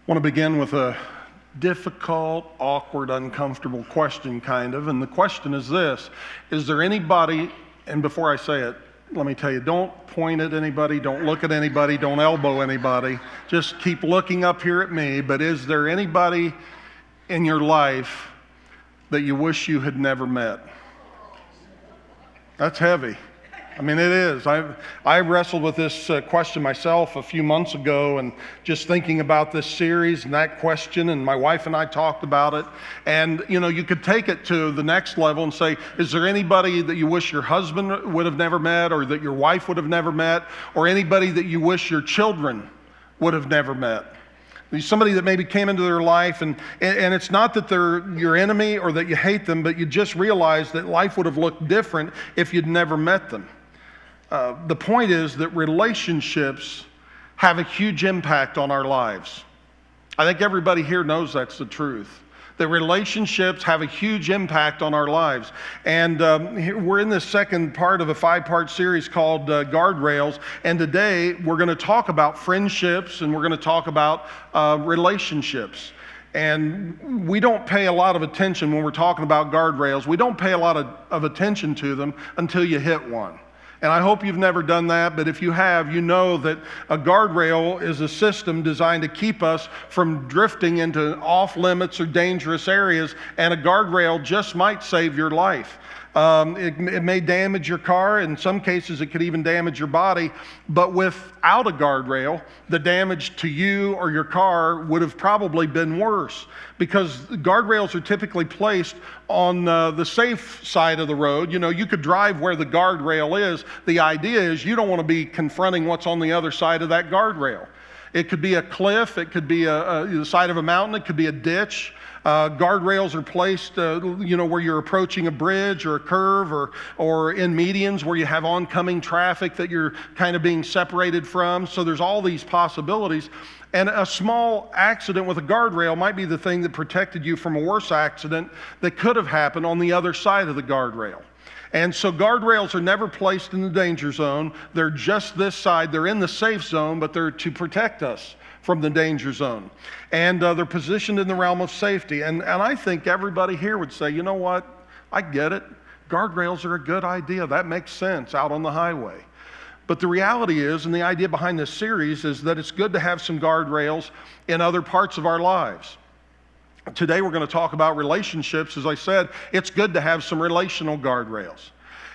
want to begin with a difficult, awkward, uncomfortable question, kind of. And the question is this: is there anybody, and before I say it, let me tell you, don't point at anybody, don't look at anybody, don't elbow anybody. Just keep looking up here at me. But is there anybody in your life that you wish you had never met? That's heavy. I mean, it is. I wrestled with this question myself a few months ago, and just thinking about this series and that question, and my wife and I talked about it. And, you know, you could take it to the next level and say, is there anybody that you wish your husband would have never met, or that your wife would have never met, or anybody that you wish your children would have never met? Somebody that maybe came into their life, and it's not that they're your enemy or that you hate them, but you just realize that life would have looked different if you'd never met them. The point is that relationships have a huge impact on our lives. I think everybody here knows that's the truth. That relationships have a huge impact on our lives. And we're in this second part of a 5-part series called Guardrails. And today we're going to talk about friendships, and we're going to talk about relationships. And we don't pay a lot of attention when we're talking about guardrails. We don't pay a lot of attention to them until you hit one. And I hope you've never done that, but if you have, you know that a guardrail is a system designed to keep us from drifting into off-limits or dangerous areas, and a guardrail just might save your life. It may damage your car. In some cases, it could even damage your body. But without a guardrail, the damage to you or your car would have probably been worse, because guardrails are typically placed on the safe side of the road. You know, you could drive where the guardrail is. The idea is you don't want to be confronting what's on the other side of that guardrail. It could be a cliff, it could be the side of a mountain, it could be a ditch. Guardrails are placed, where you're approaching a bridge or a curve, or in medians where you have oncoming traffic that you're kind of being separated from. So there's all these possibilities. And a small accident with a guardrail might be the thing that protected you from a worse accident that could have happened on the other side of the guardrail. And so guardrails are never placed in the danger zone. They're just this side. They're in the safe zone, but they're to protect us from the danger zone. And they're positioned in the realm of safety. And I think everybody here would say, you know what? I get it. Guardrails are a good idea. That makes sense out on the highway. But the reality is, and the idea behind this series is that it's good to have some guardrails in other parts of our lives. Today we're going to talk about relationships. As I said, it's good to have some relational guardrails.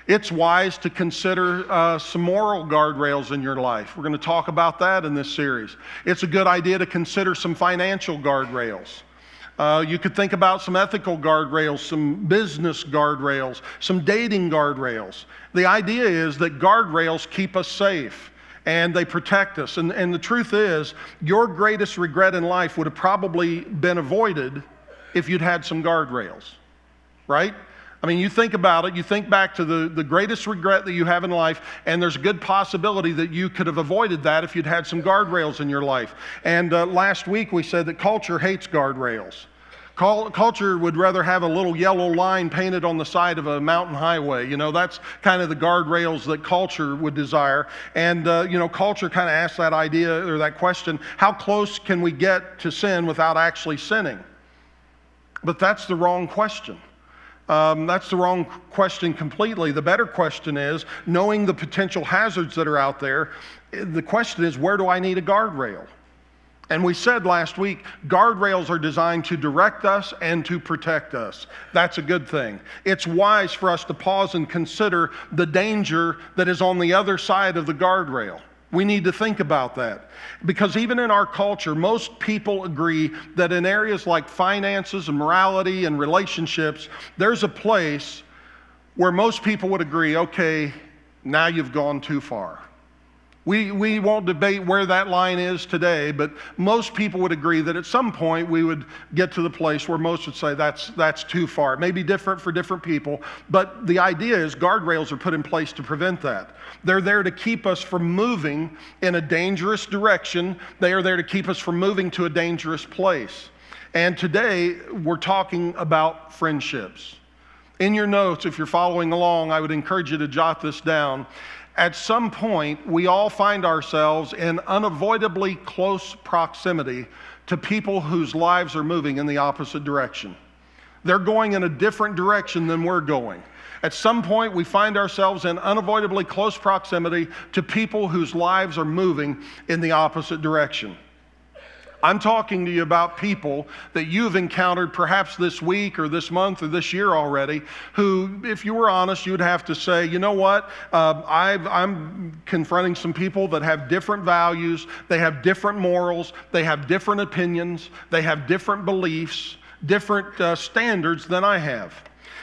It's wise to consider some moral guardrails in your life. We're going to talk about that in this series. It's a good idea to consider some financial guardrails. You could think about some ethical guardrails, some business guardrails, some dating guardrails. The idea is that guardrails keep us safe and they protect us. And the truth is, your greatest regret in life would have probably been avoided if you'd had some guardrails, right? I mean, you think about it, you think back to the greatest regret that you have in life, and there's a good possibility that you could have avoided that if you'd had some guardrails in your life. And last week we said that culture hates guardrails. Culture would rather have a little yellow line painted on the side of a mountain highway. You know, that's kind of the guardrails that culture would desire. And, culture kind of asks that idea or that question, how close can we get to sin without actually sinning? But that's the wrong question. That's the wrong question completely. The better question is, knowing the potential hazards that are out there, the question is, where do I need a guardrail? And we said last week, guardrails are designed to direct us and to protect us. That's a good thing. It's wise for us to pause and consider the danger that is on the other side of the guardrail. We need to think about that. Because even in our culture, most people agree that in areas like finances and morality and relationships, there's a place where most people would agree, okay, now you've gone too far. We won't debate where that line is today, but most people would agree that at some point we would get to the place where most would say that's too far. It may be different for different people, but the idea is guardrails are put in place to prevent that. They're there to keep us from moving in a dangerous direction. They are there to keep us from moving to a dangerous place. And today we're talking about friendships. In your notes, if you're following along, I would encourage you to jot this down. At some point, we all find ourselves in unavoidably close proximity to people whose lives are moving in the opposite direction. They're going in a different direction than we're going. At some point, we find ourselves in unavoidably close proximity to people whose lives are moving in the opposite direction. I'm talking to you about people that you've encountered perhaps this week or this month or this year already, who, if you were honest, you'd have to say, you know what, I'm confronting some people that have different values, they have different morals, they have different opinions, they have different beliefs, different standards than I have.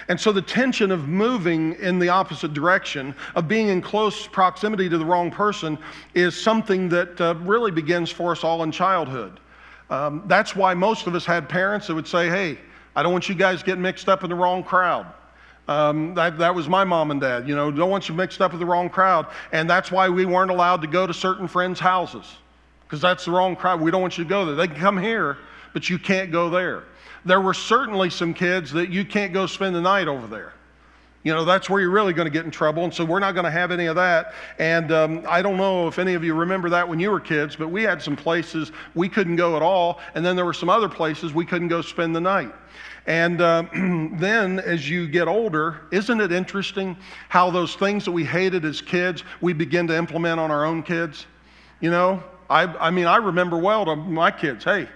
And so the tension of moving in the opposite direction, of being in close proximity to the wrong person, is something that really begins for us all in childhood. That's why most of us had parents that would say, hey, I don't want you guys getting mixed up in the wrong crowd. That was my mom and dad, don't want you mixed up with the wrong crowd. And that's why we weren't allowed to go to certain friends' houses, because that's the wrong crowd. We don't want you to go there. They can come here, but you can't go there. There were certainly some kids that you can't go spend the night over there. That's where you're really going to get in trouble, and so we're not going to have any of that. And I don't know if any of you remember that when you were kids, but we had some places we couldn't go at all, and then there were some other places we couldn't go spend the night. And then as you get older, isn't it interesting how those things that we hated as kids, we begin to implement on our own kids? I remember well to my kids, hey,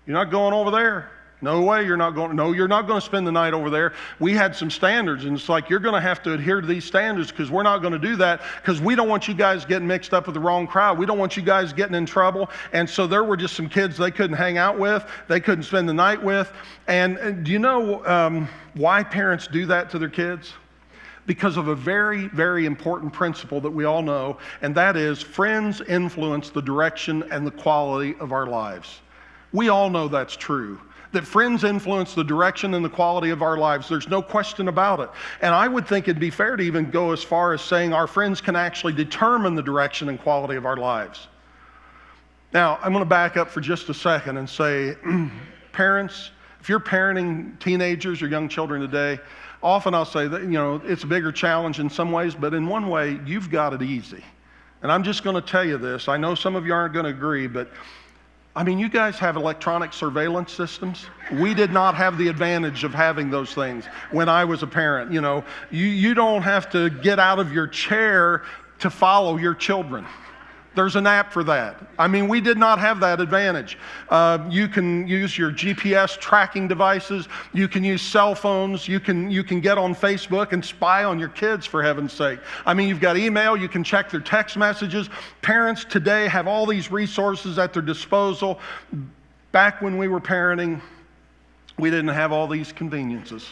you're not going over there. No way, you're not going. No, you're not going to spend the night over there. We had some standards, and it's like, you're going to have to adhere to these standards, because we're not going to do that, because we don't want you guys getting mixed up with the wrong crowd. We don't want you guys getting in trouble. And so there were just some kids they couldn't hang out with, they couldn't spend the night with. And do you know why parents do that to their kids? Because of a very, very important principle that we all know, and that is friends influence the direction and the quality of our lives. We all know that's true, that friends influence the direction and the quality of our lives. There's no question about it. And I would think it'd be fair to even go as far as saying our friends can actually determine the direction and quality of our lives. Now, I'm going to back up for just a second and say, parents, if you're parenting teenagers or young children today, often I'll say that, it's a bigger challenge in some ways, but in one way, you've got it easy. And I'm just going to tell you this. I know some of you aren't going to agree, but you guys have electronic surveillance systems. We did not have the advantage of having those things when I was a parent. You don't have to get out of your chair to follow your children. There's an app for that. We did not have that advantage. You can use your GPS tracking devices. You can use cell phones. You can get on Facebook and spy on your kids, for heaven's sake. You've got email. You can check their text messages. Parents today have all these resources at their disposal. Back when we were parenting, we didn't have all these conveniences.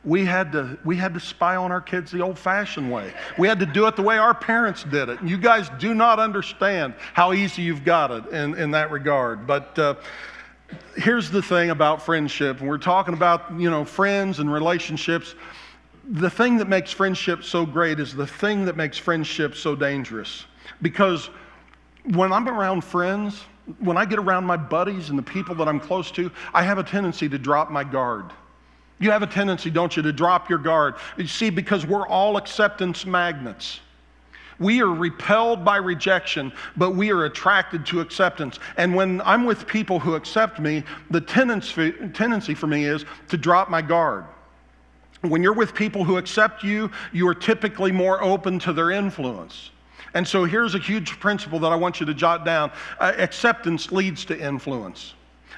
We had to spy on our kids the old-fashioned way. We had to do it the way our parents did it. And you guys do not understand how easy you've got it in that regard. But here's the thing about friendship. We're talking about, friends and relationships. The thing that makes friendship so great is the thing that makes friendship so dangerous. Because when I'm around friends, when I get around my buddies and the people that I'm close to, I have a tendency to drop my guard. You have a tendency, don't you, to drop your guard. You see, because we're all acceptance magnets. We are repelled by rejection, but we are attracted to acceptance. And when I'm with people who accept me, the tendency for me is to drop my guard. When you're with people who accept you, you are typically more open to their influence. And so here's a huge principle that I want you to jot down. Acceptance leads to influence.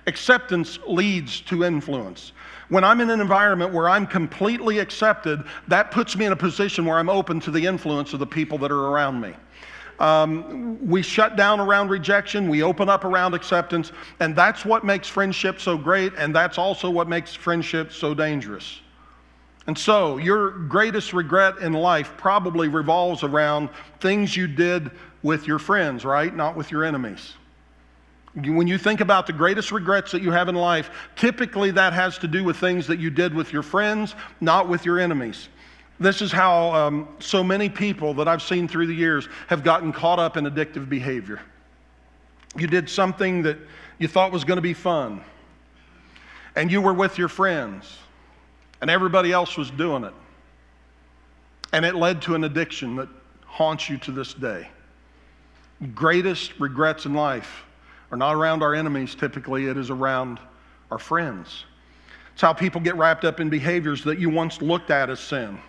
Acceptance leads to influence. When I'm in an environment where I'm completely accepted, that puts me in a position where I'm open to the influence of the people that are around me. We shut down around rejection, we open up around acceptance, and that's what makes friendship so great, and that's also what makes friendship so dangerous. And so, your greatest regret in life probably revolves around things you did with your friends, right? Not with your enemies. When you think about the greatest regrets that you have in life, typically that has to do with things that you did with your friends, not with your enemies. This is how so many people that I've seen through the years have gotten caught up in addictive behavior. You did something that you thought was going to be fun, and you were with your friends, and everybody else was doing it. And it led to an addiction that haunts you to this day. Greatest regrets in life are not around our enemies typically, it is around our friends. It's how people get wrapped up in behaviors that you once looked at as sin.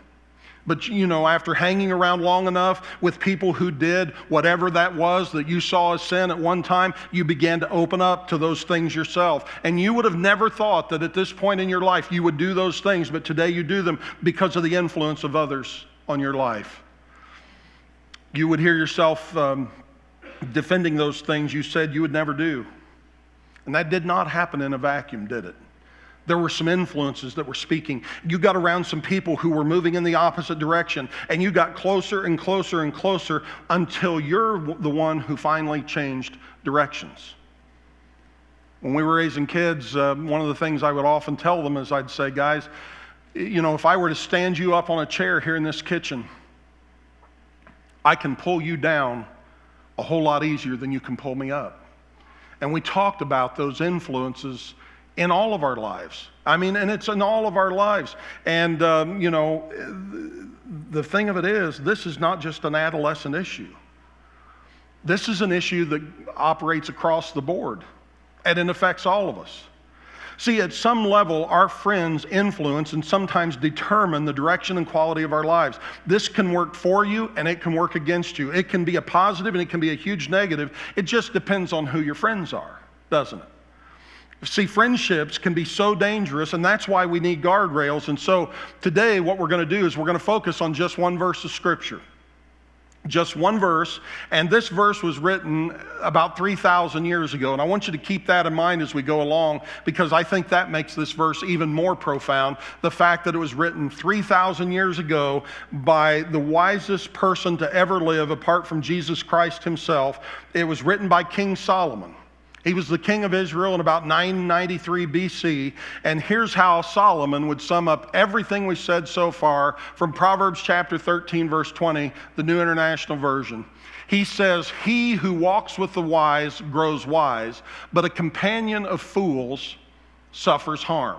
But after hanging around long enough with people who did whatever that was that you saw as sin at one time, you began to open up to those things yourself. And you would have never thought that at this point in your life you would do those things, but today you do them because of the influence of others on your life. You would hear yourself defending those things you said you would never do. And that did not happen in a vacuum, did it? There were some influences that were speaking. You got around some people who were moving in the opposite direction, and you got closer and closer and closer until you're the one who finally changed directions. When we were raising kids, one of the things I would often tell them is I'd say, guys, if I were to stand you up on a chair here in this kitchen, I can pull you down a whole lot easier than you can pull me up. And we talked about those influences in all of our lives. And it's in all of our lives. And, the thing of it is, this is not just an adolescent issue. This is an issue that operates across the board, and it affects all of us. See, at some level, our friends influence and sometimes determine the direction and quality of our lives. This can work for you, and it can work against you. It can be a positive, and it can be a huge negative. It just depends on who your friends are, doesn't it? See, friendships can be so dangerous, and that's why we need guardrails. And so today what we're going to do is we're going to focus on just one verse of Scripture. Just one verse, and this verse was written about 3,000 years ago. And I want you to keep that in mind as we go along, because I think that makes this verse even more profound. The fact that it was written 3,000 years ago by the wisest person to ever live apart from Jesus Christ himself. It was written by King Solomon. He was the king of Israel in about 993 BC, and here's how Solomon would sum up everything we said so far from Proverbs chapter 13, verse 20, the New International Version. He says, "He who walks with the wise grows wise, but a companion of fools suffers harm."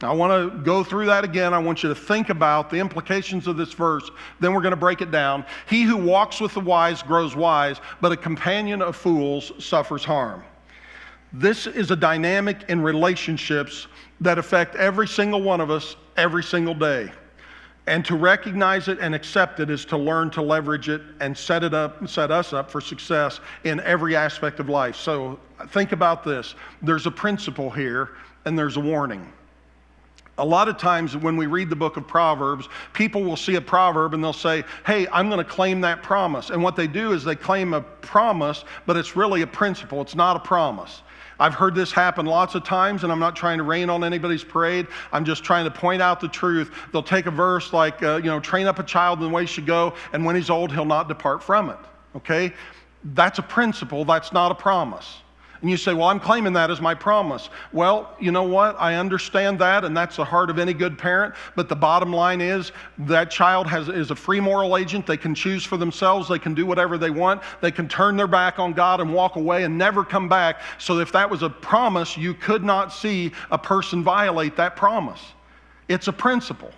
Now, I want to go through that again. I want you to think about the implications of this verse. Then we're going to break it down. He who walks with the wise grows wise, but a companion of fools suffers harm. This is a dynamic in relationships that affect every single one of us every single day. And to recognize it and accept it is to learn to leverage it and set us up for success in every aspect of life. So think about this. There's a principle here, and there's a warning. A lot of times when we read the book of Proverbs, people will see a proverb and they'll say, hey, I'm going to claim that promise. And what they do is they claim a promise, but it's really a principle. It's not a promise. I've heard this happen lots of times, and I'm not trying to rain on anybody's parade. I'm just trying to point out the truth. They'll take a verse like, train up a child in the way he should go, and when he's old, he'll not depart from it. Okay? That's a principle. That's not a promise. And you say, well, I'm claiming that as my promise. Well, you know what? I understand that, and that's the heart of any good parent. But the bottom line is that child is a free moral agent. They can choose for themselves. They can do whatever they want. They can turn their back on God and walk away and never come back. So if that was a promise, you could not see a person violate that promise. It's a principle.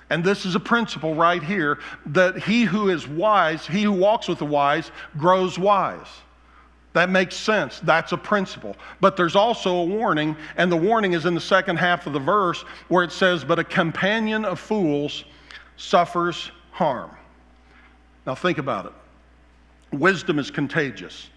And this is a principle right here, that he who is wise, he who walks with the wise, grows wise. That makes sense. That's a principle. But there's also a warning, and the warning is in the second half of the verse where it says, but a companion of fools suffers harm. Now think about it. Wisdom is contagious.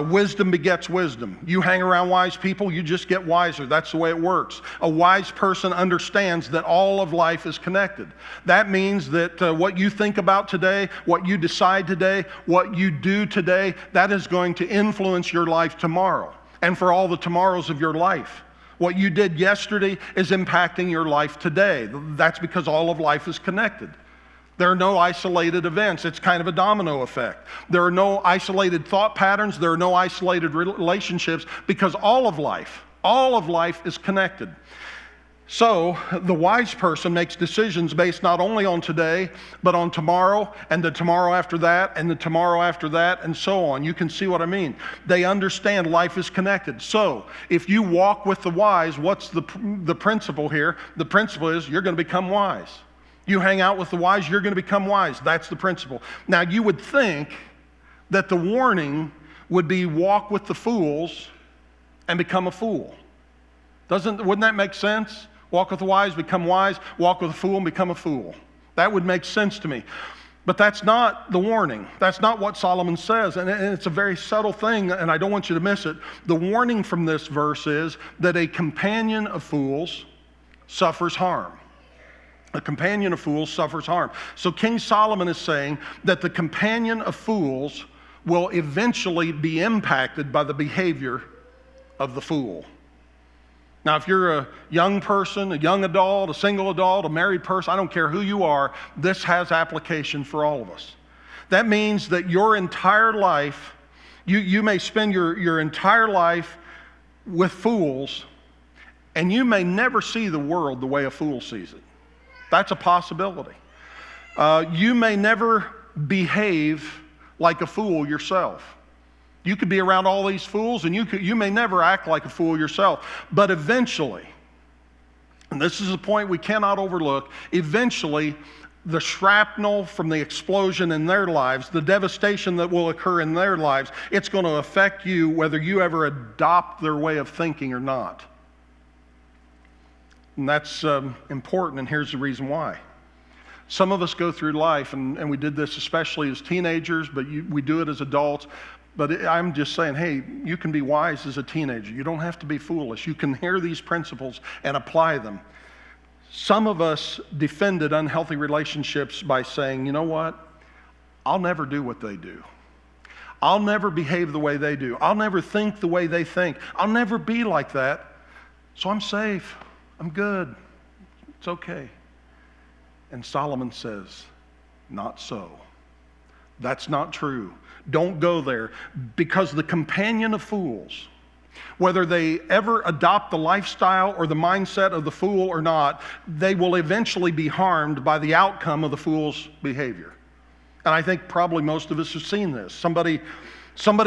Wisdom begets wisdom. You hang around wise people, you just get wiser. That's the way it works. A wise person understands that all of life is connected. That means that what you think about today, what you decide today, what you do today, that is going to influence your life tomorrow and for all the tomorrows of your life. What you did yesterday is impacting your life today. That's because all of life is connected. There are no isolated events. It's kind of a domino effect. There are no isolated thought patterns. There are no isolated relationships, because all of life is connected. So the wise person makes decisions based not only on today, but on tomorrow, and the tomorrow after that, and the tomorrow after that, and so on. You can see what I mean. They understand life is connected. So if you walk with the wise, what's the principle here? The principle is you're going to become wise. You hang out with the wise, you're going to become wise. That's the principle. Now, you would think that the warning would be walk with the fools and become a fool. Wouldn't that make sense? Walk with the wise, become wise. Walk with a fool and become a fool. That would make sense to me. But that's not the warning. That's not what Solomon says. And it's a very subtle thing, and I don't want you to miss it. The warning from this verse is that a companion of fools suffers harm. A companion of fools suffers harm. So King Solomon is saying that the companion of fools will eventually be impacted by the behavior of the fool. Now, if you're a young person, a young adult, a single adult, a married person, I don't care who you are, this has application for all of us. That means that your entire life, you may spend your entire life with fools, and you may never see the world the way a fool sees it. That's a possibility. You may never behave like a fool yourself. You could be around all these fools, and you may never act like a fool yourself. But eventually, and this is a point we cannot overlook, eventually the shrapnel from the explosion in their lives, the devastation that will occur in their lives, it's going to affect you whether you ever adopt their way of thinking or not. And that's important, and here's the reason why. Some of us go through life, and we did this especially as teenagers, but we do it as adults. But I'm just saying, hey, you can be wise as a teenager. You don't have to be foolish. You can hear these principles and apply them. Some of us defended unhealthy relationships by saying, you know what? I'll never do what they do. I'll never behave the way they do. I'll never think the way they think. I'll never be like that. So I'm safe. I'm good. It's okay. And Solomon says, not so. That's not true. Don't go there, because the companion of fools, whether they ever adopt the lifestyle or the mindset of the fool or not, they will eventually be harmed by the outcome of the fool's behavior. And I think probably most of us have seen this. Somebody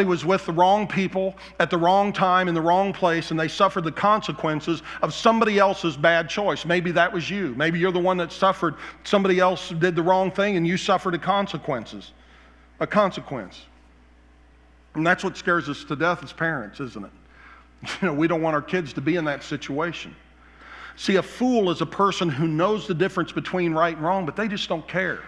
was with the wrong people at the wrong time in the wrong place, and they suffered the consequences of somebody else's bad choice. Maybe that was you. Maybe you're the one that suffered. Somebody else did the wrong thing, and you suffered a consequence. And that's what scares us to death as parents, isn't it? We don't want our kids to be in that situation. See, a fool is a person who knows the difference between right and wrong, but they just don't care.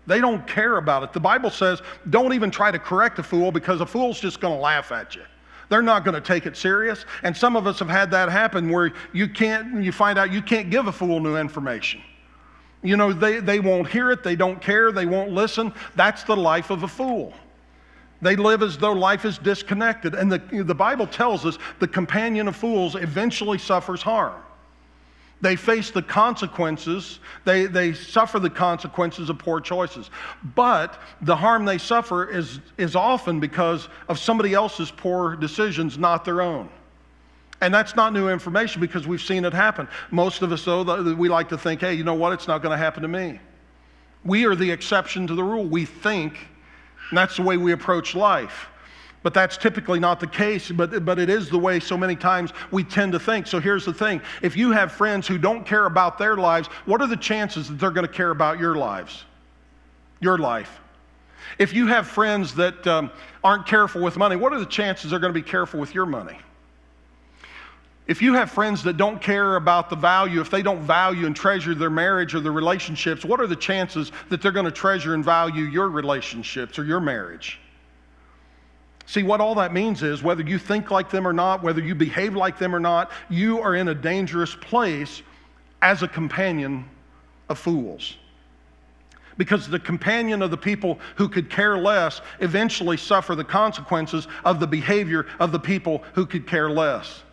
They don't care about it. The Bible says, don't even try to correct a fool, because a fool's just going to laugh at you. They're not going to take it serious. And some of us have had that happen where you find out you can't give a fool new information. They won't hear it. They don't care. They won't listen. That's the life of a fool. They live as though life is disconnected. And the Bible tells us the companion of fools eventually suffers harm. They face the consequences. They suffer the consequences of poor choices. But the harm they suffer is often because of somebody else's poor decisions, not their own. And that's not new information, because we've seen it happen. Most of us, though, we like to think, hey, you know what? It's not going to happen to me. We are the exception to the rule. We think, and that's the way we approach life. But that's typically not the case, but it is the way so many times we tend to think. So here's the thing. If you have friends who don't care about their lives, what are the chances that they're going to care about your lives? Your life. If you have friends that aren't careful with money, what are the chances they're going to be careful with your money? If you have friends that don't care about the value, if they don't value and treasure their marriage or their relationships, what are the chances that they're going to treasure and value your relationships or your marriage? See, what all that means is whether you think like them or not, whether you behave like them or not, you are in a dangerous place as a companion of fools. Because the companion of the people who could care less eventually suffer the consequences of the behavior of the people who could care less.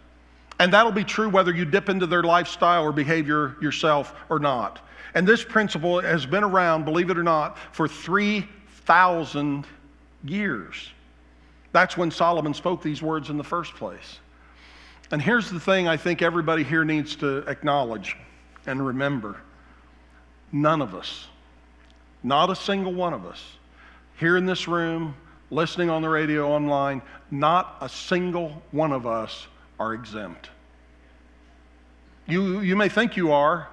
And that'll be true whether you dip into their lifestyle or behavior yourself or not. And this principle has been around, believe it or not, for 3,000 years. That's when Solomon spoke these words in the first place. And here's the thing I think everybody here needs to acknowledge and remember. None of us, not a single one of us, here in this room, listening on the radio, online, not a single one of us are exempt. You may think you are.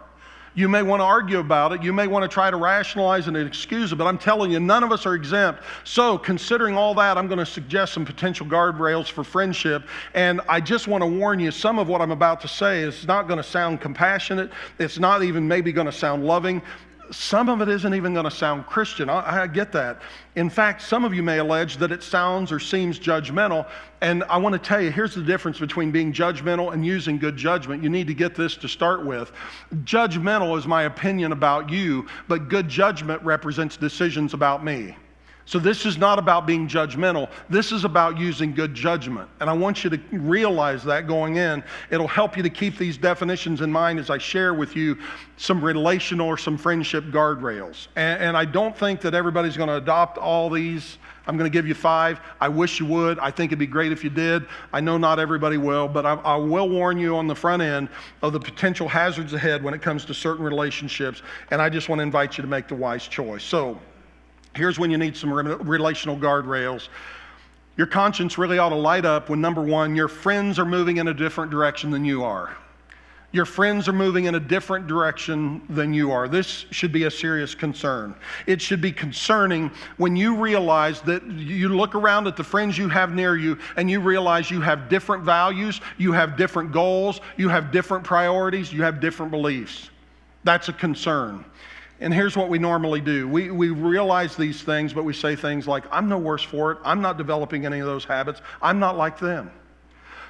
You may want to argue about it. You may want to try to rationalize and excuse it, but I'm telling you, none of us are exempt. So considering all that, I'm going to suggest some potential guardrails for friendship. And I just want to warn you, some of what I'm about to say is not going to sound compassionate. It's not even maybe going to sound loving. Some of it isn't even going to sound Christian. I get that. In fact, some of you may allege that it sounds or seems judgmental. And I want to tell you, here's the difference between being judgmental and using good judgment. You need to get this to start with. Judgmental is my opinion about you, but good judgment represents decisions about me. So this is not about being judgmental. This is about using good judgment. And I want you to realize that going in. It'll help you to keep these definitions in mind as I share with you some relational or some friendship guardrails. And I don't think that everybody's going to adopt all these. I'm going to give you 5. I wish you would. I think it'd be great if you did. I know not everybody will, but I will warn you on the front end of the potential hazards ahead when it comes to certain relationships. And I just want to invite you to make the wise choice. So here's when you need some relational guardrails. Your conscience really ought to light up when, number one, your friends are moving in a different direction than you are. Your friends are moving in a different direction than you are. This should be a serious concern. It should be concerning when you realize that you look around at the friends you have near you and you realize you have different values, you have different goals, you have different priorities, you have different beliefs. That's a concern. And here's what we normally do. We realize these things, but we say things like, I'm no worse for it. I'm not developing any of those habits. I'm not like them.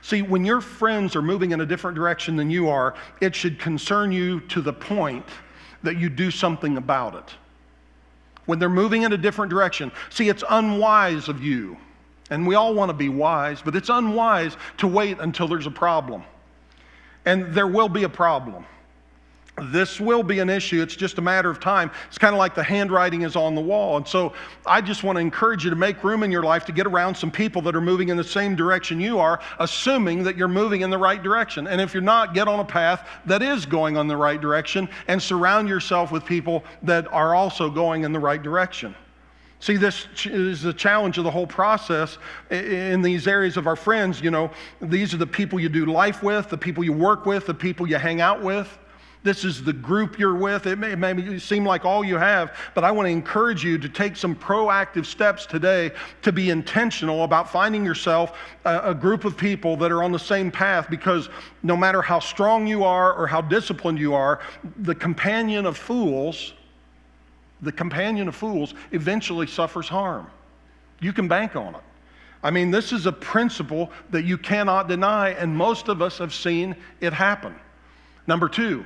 See, when your friends are moving in a different direction than you are, it should concern you to the point that you do something about it. When they're moving in a different direction, see, it's unwise of you, and we all want to be wise, but it's unwise to wait until there's a problem. And there will be a problem. This will be an issue. It's just a matter of time. It's kind of like the handwriting is on the wall. And so I just want to encourage you to make room in your life to get around some people that are moving in the same direction you are, assuming that you're moving in the right direction. And if you're not, get on a path that is going on the right direction and surround yourself with people that are also going in the right direction. See, this is the challenge of the whole process in these areas of our friends. You know, these are the people you do life with, the people you work with, the people you hang out with. This is the group you're with. It may seem like all you have, but I want to encourage you to take some proactive steps today to be intentional about finding yourself a group of people that are on the same path, because no matter how strong you are or how disciplined you are, the companion of fools eventually suffers harm. You can bank on it. I mean, this is a principle that you cannot deny, and most of us have seen it happen. Number 2,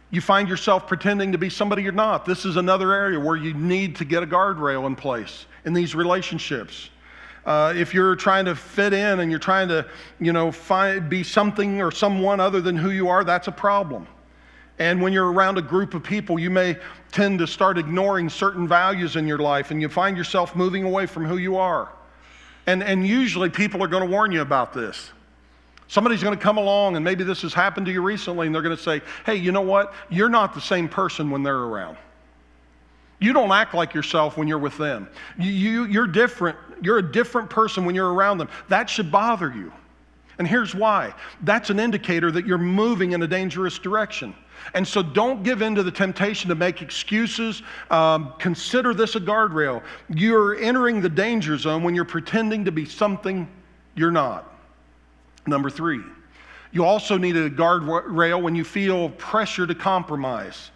you find yourself pretending to be somebody you're not. This is another area where you need to get a guardrail in place in these relationships. If you're trying to fit in and you're trying to, be something or someone other than who you are, that's a problem. And when you're around a group of people, you may tend to start ignoring certain values in your life, and you find yourself moving away from who you are. And usually people are going to warn you about this. Somebody's going to come along, and maybe this has happened to you recently, and they're going to say, hey, you know what? You're not the same person when they're around. You don't act like yourself when you're with them. You're different. You're a different person when you're around them. That should bother you. And here's why. That's an indicator that you're moving in a dangerous direction. And so don't give in to the temptation to make excuses. Consider this a guardrail. You're entering the danger zone when you're pretending to be something you're not. Number 3, you also need a guardrail when you feel pressure to compromise.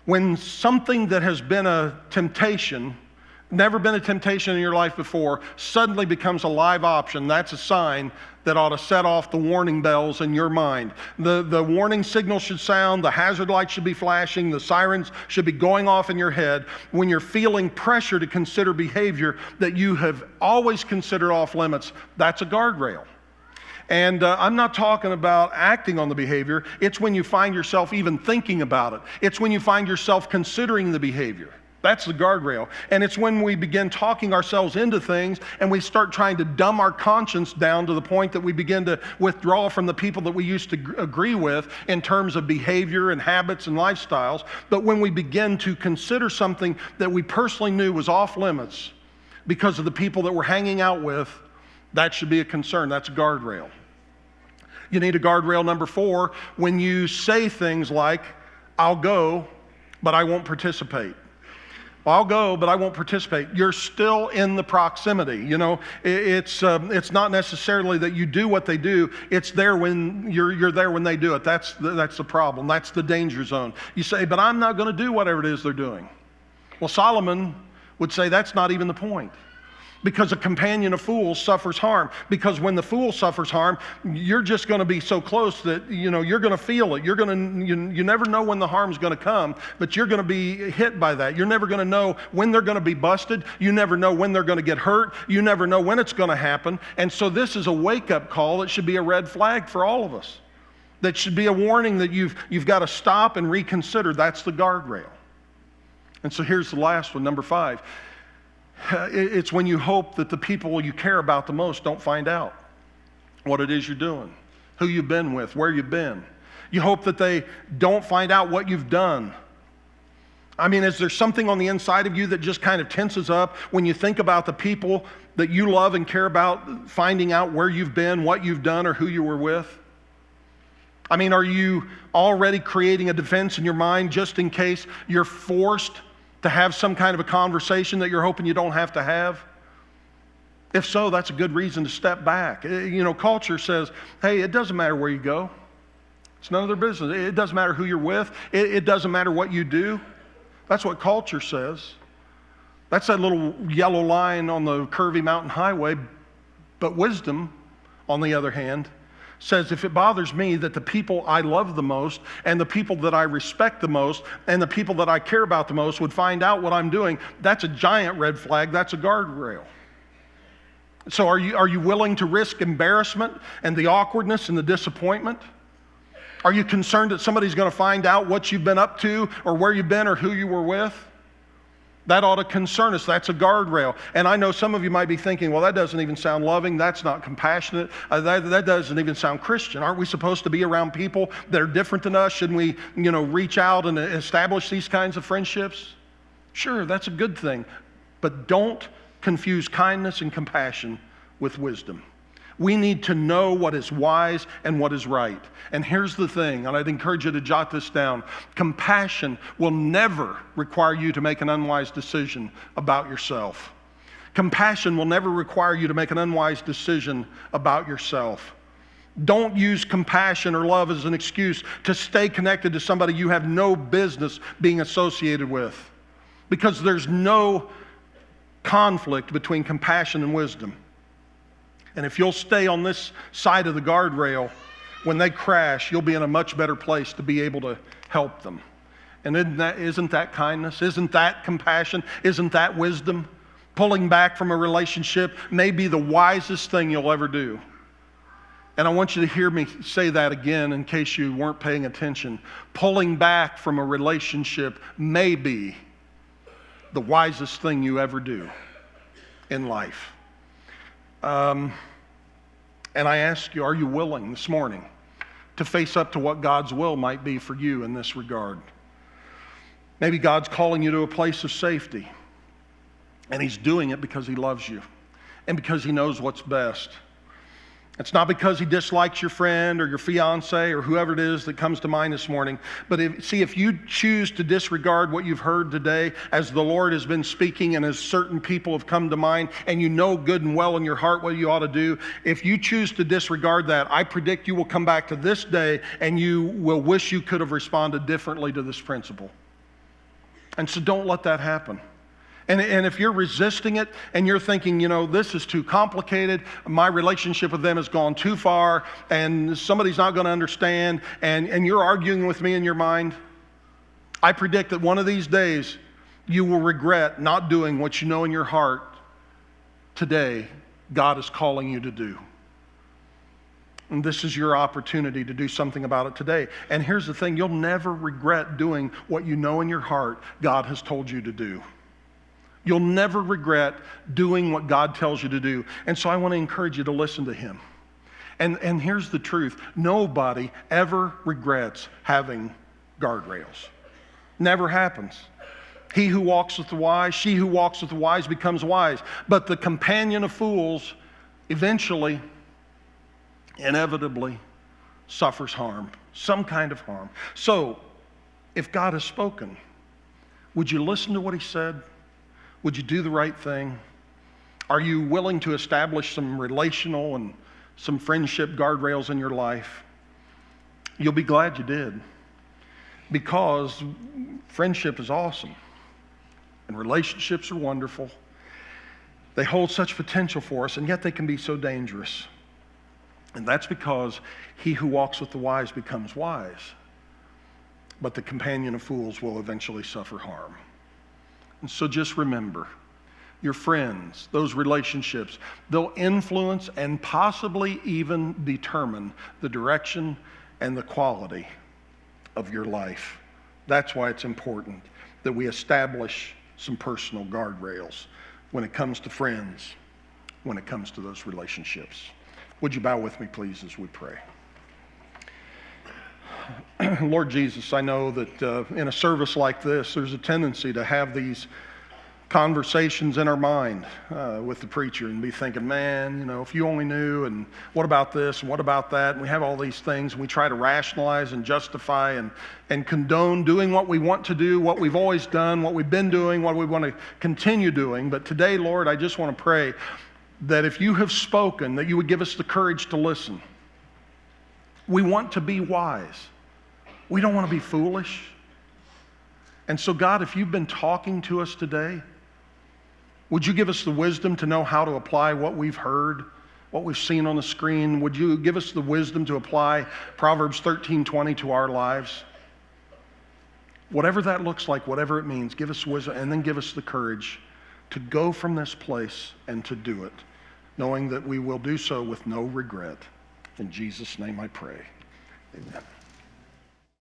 When something that has been a temptation, never been a temptation in your life before, suddenly becomes a live option, that's a sign that ought to set off the warning bells in your mind. The warning signal should sound, the hazard light should be flashing, the sirens should be going off in your head when you're feeling pressure to consider behavior that you have always considered off limits. That's a guardrail. And I'm not talking about acting on the behavior. It's when you find yourself even thinking about it. It's when you find yourself considering the behavior. That's the guardrail. And it's when we begin talking ourselves into things and we start trying to dumb our conscience down to the point that we begin to withdraw from the people that we used to agree with in terms of behavior and habits and lifestyles. But when we begin to consider something that we personally knew was off limits because of the people that we're hanging out with, that should be a concern. That's a guardrail. You need a guardrail number 4 when you say things like, I'll go, but I won't participate. Well, I'll go, but I won't participate. You're still in the proximity. You know, it's not necessarily that you do what they do. It's there when you're there when they do it. That's the problem. That's the danger zone. You say, but I'm not going to do whatever it is they're doing. Well, Solomon would say that's not even the point. Because a companion of fools suffers harm. Because when the fool suffers harm, you're just going to be so close that, you know, you're going to feel it. You never know when the harm's going to come, but you're going to be hit by that. You're never going to know when they're going to be busted. You never know when they're going to get hurt. You never know when it's going to happen. And so this is a wake-up call that should be a red flag for all of us. That should be a warning that you've got to stop and reconsider. That's the guardrail. And so here's the last one, number 5. It's when you hope that the people you care about the most don't find out what it is you're doing, who you've been with, where you've been. You hope that they don't find out what you've done. I mean, is there something on the inside of you that just kind of tenses up when you think about the people that you love and care about finding out where you've been, what you've done, or who you were with? I mean, are you already creating a defense in your mind just in case you're forced to have some kind of a conversation that you're hoping you don't have to have? If so, that's a good reason to step back. You know, culture says, hey, it doesn't matter where you go. It's none of their business. It doesn't matter who you're with. It doesn't matter what you do. That's what culture says. That's that little yellow line on the curvy mountain highway. But wisdom, on the other hand, says if it bothers me that the people I love the most and the people that I respect the most and the people that I care about the most would find out what I'm doing, that's a giant red flag. That's a guardrail. So are you willing to risk embarrassment and the awkwardness and the disappointment? Are you concerned that somebody's going to find out what you've been up to or where you've been or who you were with? That ought to concern us. That's a guardrail. And I know some of you might be thinking, well, that doesn't even sound loving. That's not compassionate. That doesn't even sound Christian. Aren't we supposed to be around people that are different than us? Shouldn't we, reach out and establish these kinds of friendships? Sure, that's a good thing. But don't confuse kindness and compassion with wisdom. We need to know what is wise and what is right. And here's the thing, and I'd encourage you to jot this down. Compassion will never require you to make an unwise decision about yourself. Compassion will never require you to make an unwise decision about yourself. Don't use compassion or love as an excuse to stay connected to somebody you have no business being associated with. Because there's no conflict between compassion and wisdom. And if you'll stay on this side of the guardrail, when they crash, you'll be in a much better place to be able to help them. And isn't that kindness? Isn't that compassion? Isn't that wisdom? Pulling back from a relationship may be the wisest thing you'll ever do. And I want you to hear me say that again in case you weren't paying attention. Pulling back from a relationship may be the wisest thing you ever do in life. And I ask you, are you willing this morning to face up to what God's will might be for you in this regard? Maybe God's calling you to a place of safety, and He's doing it because He loves you and because He knows what's best. It's not because He dislikes your friend or your fiance or whoever it is that comes to mind this morning. But if you choose to disregard what you've heard today as the Lord has been speaking and as certain people have come to mind and you know good and well in your heart what you ought to do, if you choose to disregard that, I predict you will come back to this day and you will wish you could have responded differently to this principle. And so don't let that happen. And if you're resisting it and you're thinking, this is too complicated, my relationship with them has gone too far, and somebody's not going to understand, and you're arguing with me in your mind, I predict that one of these days you will regret not doing what you know in your heart today God is calling you to do. And this is your opportunity to do something about it today. And here's the thing, you'll never regret doing what you know in your heart God has told you to do. You'll never regret doing what God tells you to do. And so I want to encourage you to listen to Him. And here's the truth. Nobody ever regrets having guardrails. Never happens. He who walks with the wise, she who walks with the wise becomes wise. But the companion of fools eventually, inevitably, suffers harm, some kind of harm. So, if God has spoken, would you listen to what he said? Would you do the right thing? Are you willing to establish some relational and some friendship guardrails in your life? You'll be glad you did, because friendship is awesome and relationships are wonderful. They hold such potential for us, and yet they can be so dangerous. And that's because he who walks with the wise becomes wise, but the companion of fools will eventually suffer harm. And so just remember, your friends, those relationships, they'll influence and possibly even determine the direction and the quality of your life. That's why it's important that we establish some personal guardrails when it comes to friends, when it comes to those relationships. Would you bow with me, please, as we pray? Lord Jesus, I know that in a service like this, there's a tendency to have these conversations in our mind with the preacher and be thinking, man, you know, if you only knew, and what about this, and what about that? And we have all these things, and we try to rationalize and justify and condone doing what we want to do, what we've always done, what we've been doing, what we want to continue doing. But today, Lord, I just want to pray that if you have spoken, that you would give us the courage to listen. We want to be wise. We don't want to be foolish. And so, God, if you've been talking to us today, would you give us the wisdom to know how to apply what we've heard, what we've seen on the screen? Would you give us the wisdom to apply Proverbs 13:20 to our lives? Whatever that looks like, whatever it means, give us wisdom, and then give us the courage to go from this place and to do it, knowing that we will do so with no regret. In Jesus' name I pray. Amen.